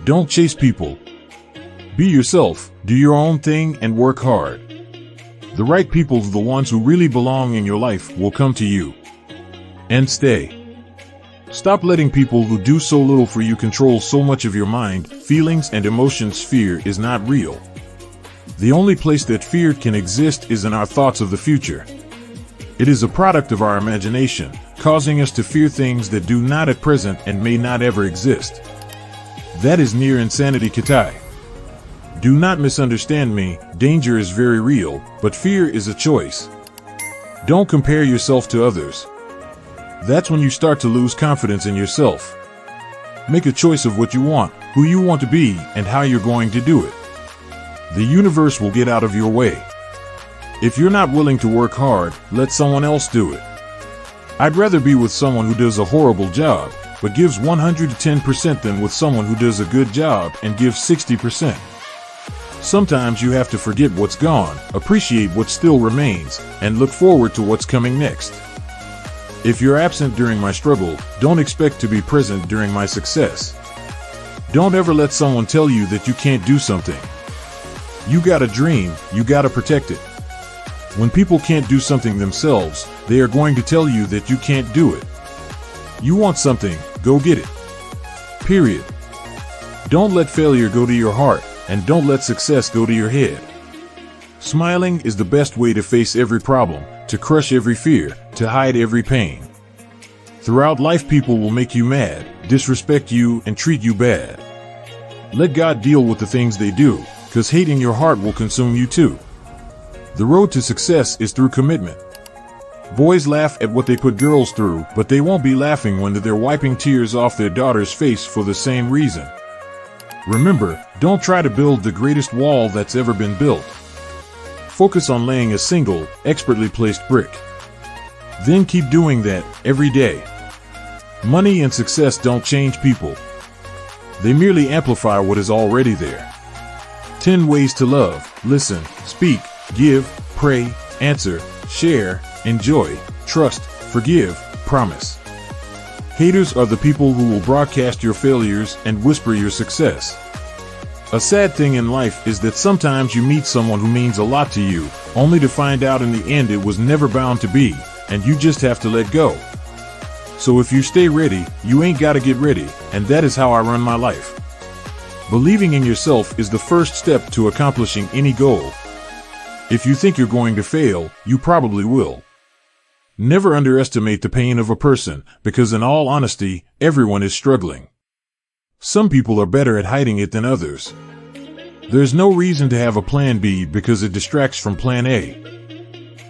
Don't chase people. Be yourself, do your own thing, and work hard. The right people, the ones who really belong in your life, will come to you and stay. Stop letting people who do so little for you control so much of your mind, feelings, and emotions. Fear is not real. The only place that fear can exist is in our thoughts of the future. It is a product of our imagination, causing us to fear things that do not at present and may not ever exist. That is near insanity. Katai. Do not misunderstand me, danger is very real, but fear is a choice. Don't compare yourself to others. That's when you start to lose confidence in yourself. Make a choice of what you want, who you want to be, and how you're going to do it. The universe will get out of your way. If you're not willing to work hard, let someone else do it. I'd rather be with someone who does a horrible job, but gives 110% than with someone who does a good job and gives 60%. Sometimes you have to forget what's gone, appreciate what still remains, and look forward to what's coming next. If you're absent during my struggle, don't expect to be present during my success. Don't ever let someone tell you that you can't do something. You got a dream, you gotta protect it. When people can't do something themselves, they are going to tell you that you can't do it. You want something, go get it. Period. Don't let failure go to your heart, and don't let success go to your head. Smiling is the best way to face every problem, to crush every fear, to hide every pain. Throughout life, people will make you mad, disrespect you, and treat you bad. Let God deal with the things they do, because hate in your heart will consume you too. The road to success is through commitment. Boys laugh at what they put girls through, but they won't be laughing when they're wiping tears off their daughter's face for the same reason. Remember, don't try to build the greatest wall that's ever been built. Focus on laying a single, expertly placed brick. Then keep doing that, every day. Money and success don't change people. They merely amplify what is already there. 10 ways to love: listen, speak, give, pray, answer, share, enjoy, trust, forgive, promise. Haters are the people who will broadcast your failures and whisper your success. A sad thing in life is that sometimes you meet someone who means a lot to you, only to find out in the end it was never bound to be, and you just have to let go. So if you stay ready, you ain't gotta get ready, and that is how I run my life. Believing in yourself is the first step to accomplishing any goal. If you think you're going to fail, you probably will. Never underestimate the pain of a person, because in all honesty, everyone is struggling. Some people are better at hiding it than others. There's no reason to have a plan B because it distracts from plan A.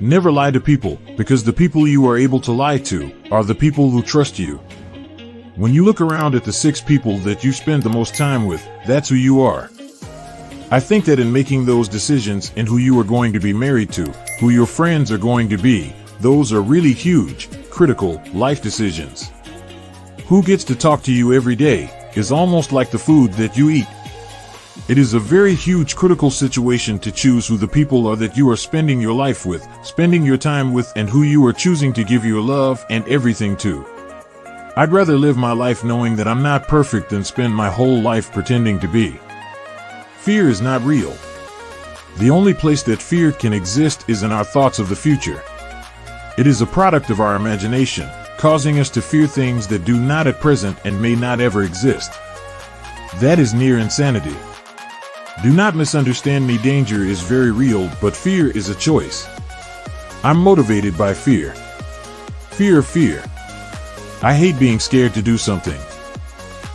Never lie to people, because the people you are able to lie to are the people who trust you. When you look around at the 6 people that you spend the most time with, that's who you are. I think that in making those decisions in who you are going to be married to, who your friends are going to be, those are really huge, critical life decisions. Who gets to talk to you every day is almost like the food that you eat. It is a very huge critical situation to choose who the people are that you are spending your life with, spending your time with, and who you are choosing to give your love and everything to. I'd rather live my life knowing that I'm not perfect than spend my whole life pretending to be. Fear is not real. The only place that fear can exist is in our thoughts of the future. It is a product of our imagination, causing us to fear things that do not at present and may not ever exist. That is near insanity. Do not misunderstand me, danger is very real, but fear is a choice. I'm motivated by fear. Fear of fear. I hate being scared to do something.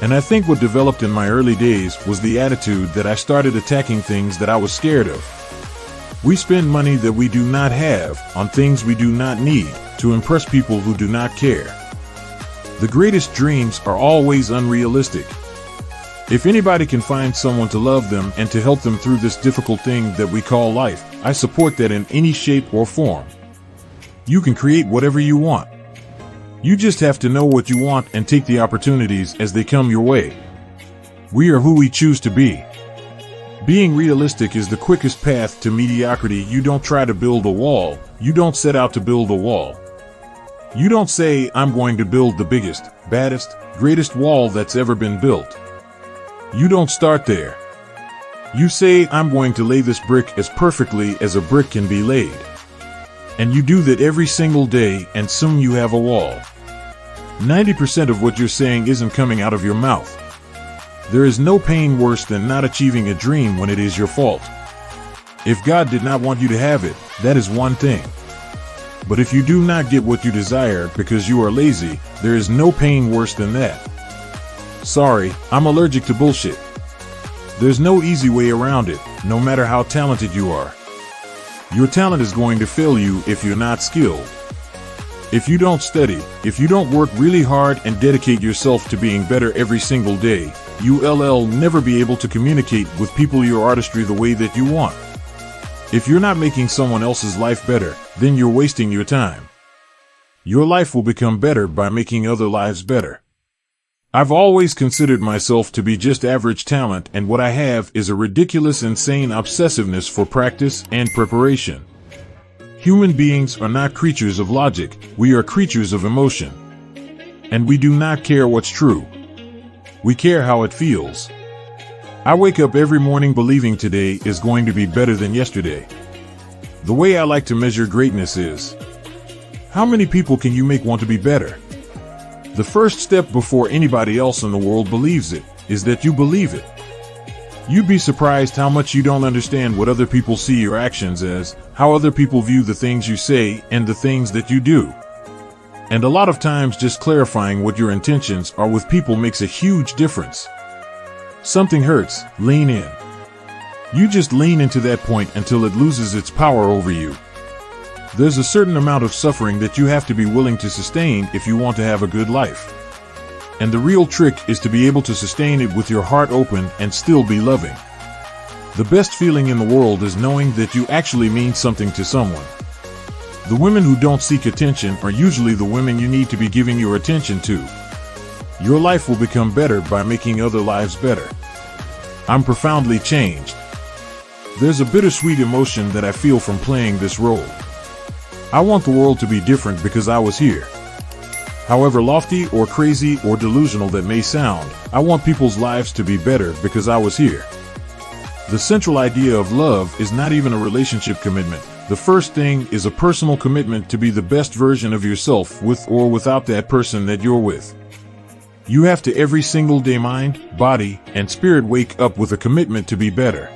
And I think what developed in my early days was the attitude that I started attacking things that I was scared of. We spend money that we do not have on things we do not need to impress people who do not care. The greatest dreams are always unrealistic. If anybody can find someone to love them and to help them through this difficult thing that we call life, I support that in any shape or form. You can create whatever you want. You just have to know what you want and take the opportunities as they come your way. We are who we choose to be. Being realistic is the quickest path to mediocrity. You don't try to build a wall. You don't set out to build a wall. You don't say, I'm going to build the biggest, baddest, greatest wall that's ever been built. You don't start there. You say, I'm going to lay this brick as perfectly as a brick can be laid. And you do that every single day, and soon you have a wall. 90% of what you're saying isn't coming out of your mouth. There is no pain worse than not achieving a dream when it is your fault. If God did not want you to have it, that is one thing. But if you do not get what you desire because you are lazy, there is no pain worse than that. Sorry, I'm allergic to bullshit. There's no easy way around it, no matter how talented you are. Your talent is going to fail you if you're not skilled. If you don't study, if you don't work really hard and dedicate yourself to being better every single day, you'll never be able to communicate with people your artistry the way that you want. If you're not making someone else's life better, then you're wasting your time. Your life will become better by making other lives better. I've always considered myself to be just average talent, and what I have is a ridiculous, insane obsessiveness for practice and preparation. Human beings are not creatures of logic, we are creatures of emotion. And we do not care what's true. We care how it feels. I wake up every morning believing today is going to be better than yesterday. The way I like to measure greatness is, how many people can you make want to be better? The first step before anybody else in the world believes it is that you believe it. You'd be surprised how much you don't understand what other people see your actions as, how other people view the things you say and the things that you do. And a lot of times just clarifying what your intentions are with people makes a huge difference. Something hurts, lean in. You just lean into that point until it loses its power over you. There's a certain amount of suffering that you have to be willing to sustain if you want to have a good life. And the real trick is to be able to sustain it with your heart open and still be loving. The best feeling in the world is knowing that you actually mean something to someone. The women who don't seek attention are usually the women you need to be giving your attention to. Your life will become better by making other lives better. I'm profoundly changed. There's a bittersweet emotion that I feel from playing this role. I want the world to be different because I was here. However lofty or crazy or delusional that may sound, I want people's lives to be better because I was here. The central idea of love is not even a relationship commitment. The first thing is a personal commitment to be the best version of yourself with or without that person that you're with. You have to every single day mind, body, and spirit wake up with a commitment to be better.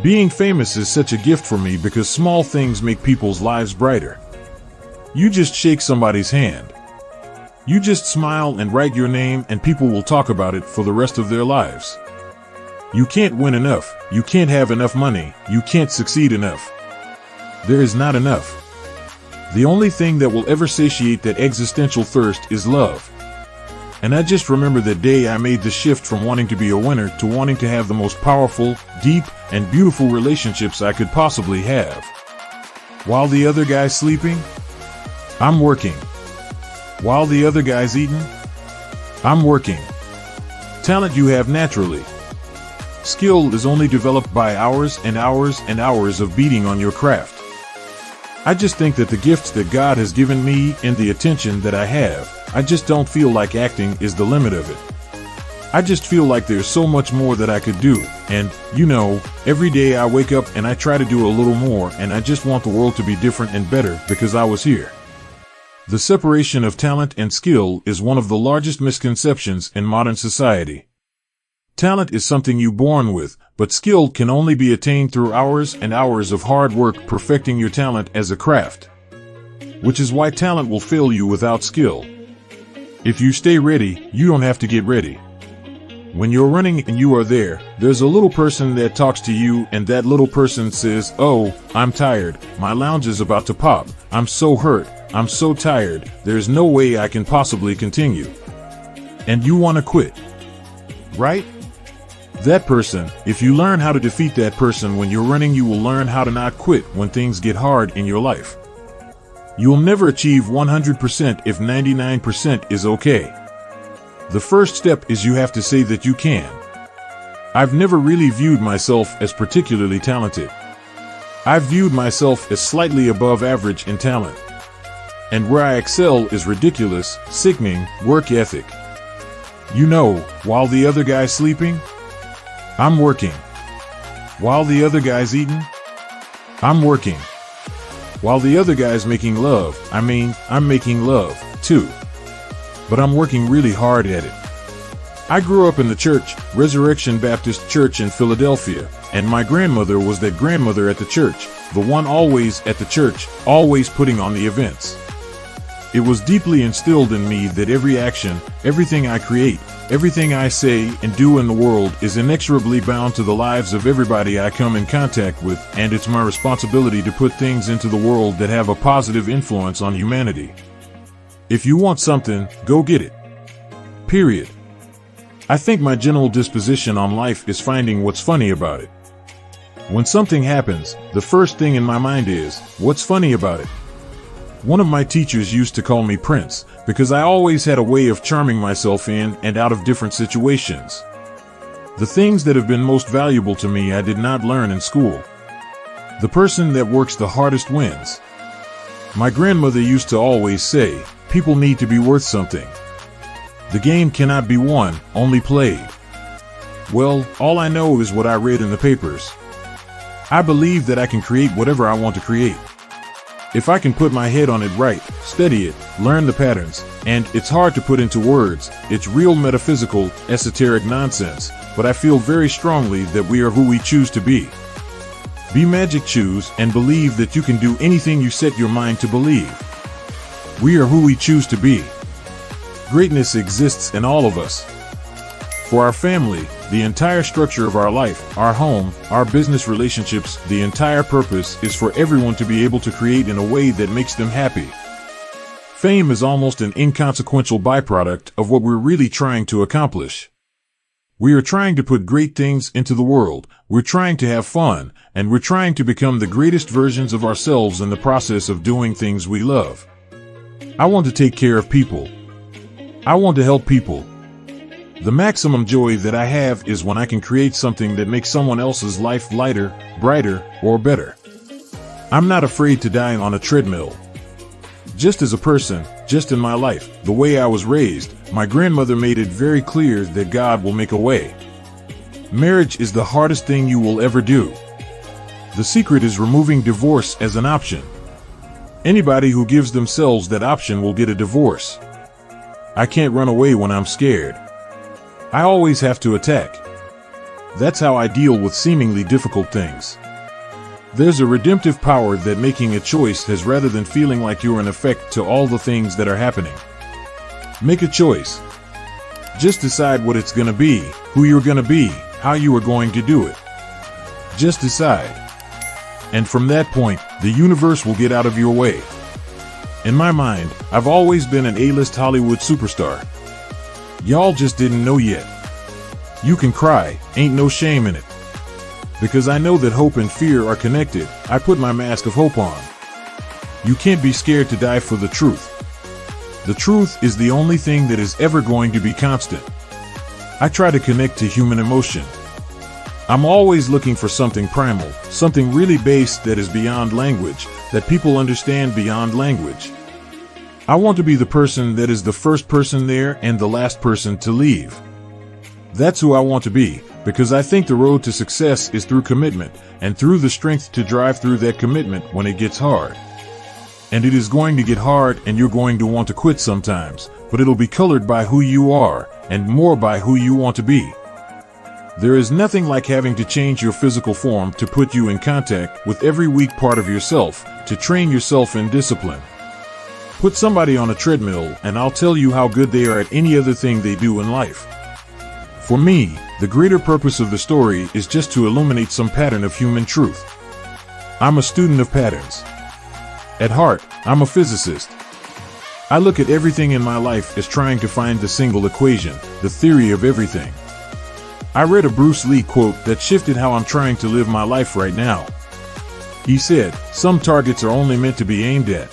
Being famous is such a gift for me because small things make people's lives brighter. You just shake somebody's hand. You just smile and write your name and people will talk about it for the rest of their lives. You can't win enough, you can't have enough money, you can't succeed enough. There is not enough. The only thing that will ever satiate that existential thirst is love. And I just remember the day I made the shift from wanting to be a winner to wanting to have the most powerful, deep, and beautiful relationships I could possibly have. While the other guy's sleeping, I'm working. While the other guy's eating, I'm working. Talent you have naturally. Skill is only developed by hours and hours and hours of beating on your craft. I just think that the gifts that God has given me and the attention that I have, I just don't feel like acting is the limit of it. I just feel like there's so much more that I could do, and, every day I wake up and I try to do a little more, and I just want the world to be different and better because I was here. The separation of talent and skill is one of the largest misconceptions in modern society. Talent is something you're born with, but skill can only be attained through hours and hours of hard work perfecting your talent as a craft. Which is why talent will fail you without skill. If you stay ready, you don't have to get ready. When you're running and you are there, there's a little person that talks to you and that little person says, "Oh, I'm tired, my lounge is about to pop, I'm so hurt, I'm so tired, there's no way I can possibly continue." And you want to quit. Right? That person, if you learn how to defeat that person when you're running, you will learn how to not quit when things get hard in your life. You'll never achieve 100% if 99% is okay. The first step is you have to say that you can. I've never really viewed myself as particularly talented. I've viewed myself as slightly above average in talent. And where I excel is ridiculous, sickening work ethic. While the other guy's sleeping, I'm working. While the other guy's eating, I'm working. While the other guy's making love, I'm making love, too. But I'm working really hard at it. I grew up in the church, Resurrection Baptist Church in Philadelphia, and my grandmother was that grandmother at the church, the one always at the church, always putting on the events. It was deeply instilled in me that every action, everything I create, everything I say and do in the world is inexorably bound to the lives of everybody I come in contact with, and it's my responsibility to put things into the world that have a positive influence on humanity. If you want something, go get it. Period. I think my general disposition on life is finding what's funny about it. When something happens, the first thing in my mind is, what's funny about it? One of my teachers used to call me Prince, because I always had a way of charming myself in and out of different situations. The things that have been most valuable to me I did not learn in school. The person that works the hardest wins. My grandmother used to always say, people need to be worth something. The game cannot be won, only played. Well, all I know is what I read in the papers. I believe that I can create whatever I want to create. If I can put my head on it right, study it, learn the patterns, and it's hard to put into words, it's real metaphysical, esoteric nonsense, but I feel very strongly that we are who we choose to be. Be magic, choose, and believe that you can do anything you set your mind to believe. We are who we choose to be. Greatness exists in all of us. For our family, the entire structure of our life, our home, our business relationships, the entire purpose is for everyone to be able to create in a way that makes them happy. Fame is almost an inconsequential byproduct of what we're really trying to accomplish. We are trying to put great things into the world, we're trying to have fun, and we're trying to become the greatest versions of ourselves in the process of doing things we love. I want to take care of people. I want to help people. The maximum joy that I have is when I can create something that makes someone else's life lighter, brighter, or better. I'm not afraid to die on a treadmill. Just as a person, just in my life, the way I was raised, my grandmother made it very clear that God will make a way. Marriage is the hardest thing you will ever do. The secret is removing divorce as an option. Anybody who gives themselves that option will get a divorce. I can't run away when I'm scared. I always have to attack. That's how I deal with seemingly difficult things. There's a redemptive power that making a choice has rather than feeling like you're an effect to all the things that are happening. Make a choice. Just decide what it's going to be, who you're going to be, how you are going to do it. Just decide. And from that point, the universe will get out of your way. In my mind, I've always been an A-list Hollywood superstar. Y'all just didn't know yet. You can cry, ain't no shame in it. Because I know that hope and fear are connected, I put my mask of hope on. You can't be scared to die for the truth. The truth is the only thing that is ever going to be constant. I try to connect to human emotion. I'm always looking for something primal, something really base that is beyond language, that people understand beyond language. I want to be the person that is the first person there and the last person to leave. That's who I want to be, because I think the road to success is through commitment, and through the strength to drive through that commitment when it gets hard. And it is going to get hard and you're going to want to quit sometimes, but it'll be colored by who you are, and more by who you want to be. There is nothing like having to change your physical form to put you in contact with every weak part of yourself, to train yourself in discipline. Put somebody on a treadmill and I'll tell you how good they are at any other thing they do in life. For me, the greater purpose of the story is just to illuminate some pattern of human truth. I'm a student of patterns. At heart, I'm a physicist. I look at everything in my life as trying to find the single equation, the theory of everything. I read a Bruce Lee quote that shifted how I'm trying to live my life right now. He said, "Some targets are only meant to be aimed at."